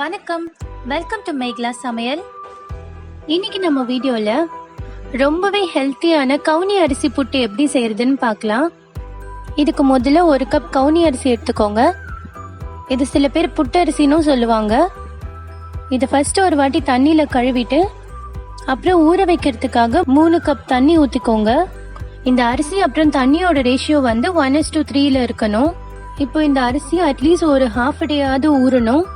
வணக்கம், welcome to Megala சமையல். இன்னைக்கு நம்ம வீடியோல ரொம்பவே ஹெல்த்தியான கவுனி அரிசி புட்டு எப்படி செய்யறதுன்னு பார்க்கலாம். இதுக்கு முதல்ல 1 கப் கவுனி அரிசி எடுத்துக்கோங்க. இது சில பேர் புட்டு அரிசின்னு சொல்லுவாங்க. இதை ஃபர்ஸ்ட் ஒரு வாட்டி தண்ணியில கழுவிட்டு அப்புறம் ஊற வைக்கிறதுக்காக 3 கப் தண்ணி ஊற்றிக்கோங்க. இந்த அரிசி அப்புறம் தண்ணியோட ரேஷியோ வந்து 1:3 இருக்கணும். இப்போ இந்த அரிசி அட்லீஸ்ட் ஒரு ஹாஃப் டேயாவது ஊறணும்.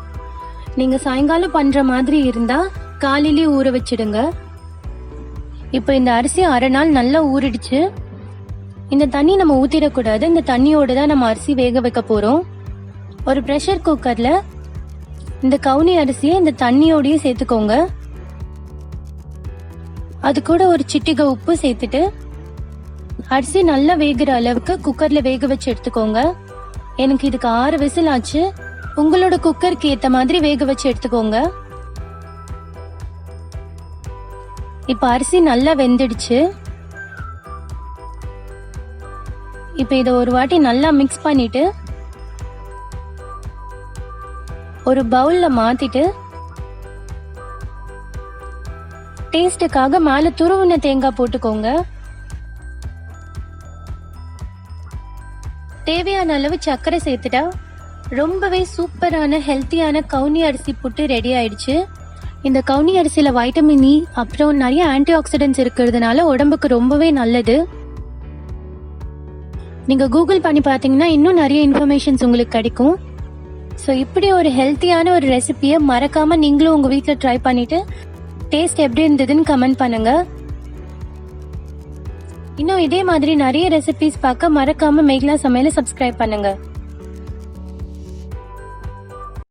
நீங்க சாயங்காலம் பண்ற மாதிரி இருந்தா காலையிலே ஊற வச்சிடுங்க. இப்போ இந்த அரிசி அரை நாள் நல்லா ஊறிடுச்சு. இந்த தண்ணி நம்ம ஊத்திடக்கூடாது. இந்த தண்ணியோட தான் நம்ம அரிசி வேக வைக்க போறோம். ஒரு ப்ரெஷர் குக்கர்ல இந்த கவுனி அரிசியை இந்த தண்ணியோடய சேர்த்துக்கோங்க. அது கூட ஒரு சிட்டிகை உப்பு சேர்த்துட்டு அரிசி நல்லா வேகிற அளவுக்கு குக்கர்ல வேக வச்சு எடுத்துக்கோங்க. எனக்கு இதுக்கு 6 விசில் ஆச்சு. உங்களோட குக்கருக்கு ஏத்த மாதிரி வேக வச்சு எடுத்துக்கோங்க. இப்ப அரிசி நல்லா வெந்துடுச்சு. இப்ப இத ஒரு வாட்டி நல்லா மிக்ஸ் பண்ணிட்டு ஒரு பவுல்ல மாத்திட்டு டேஸ்டுக்காக மேல துருவின தேங்காய் போட்டுக்கோங்க. தேவையான அளவு சர்க்கரை சேர்த்துட்டா ரொம்பவே சூப்பரான ஹெல்த்தியான கவுனி அரிசி புட்டு ரெடி ஆயிடுச்சு. இந்த கவுனி அரிசியில வைட்டமின் இ அப்புறம் நிறைய ஆன்டி ஆக்சிடென்ட்ஸ் இருக்கிறதுனால உடம்புக்கு ரொம்பவே நல்லது. நீங்க கூகுள் பண்ணி பார்த்தீங்கன்னா இன்னும் நிறைய இன்ஃபர்மேஷன்ஸ் உங்களுக்கு கிடைக்கும். ஸோ இப்படி ஒரு ஹெல்த்தியான ஒரு ரெசிபியை மறக்காம நீங்களும் உங்க வீட்டில் ட்ரை பண்ணிட்டு டேஸ்ட் எப்படி இருந்ததுன்னு கமெண்ட் பண்ணுங்க. இன்னும் இதே மாதிரி நிறைய ரெசிபிஸ் பார்க்க மறக்காம மேகலா சமையலை சப்ஸ்கிரைப் பண்ணுங்க.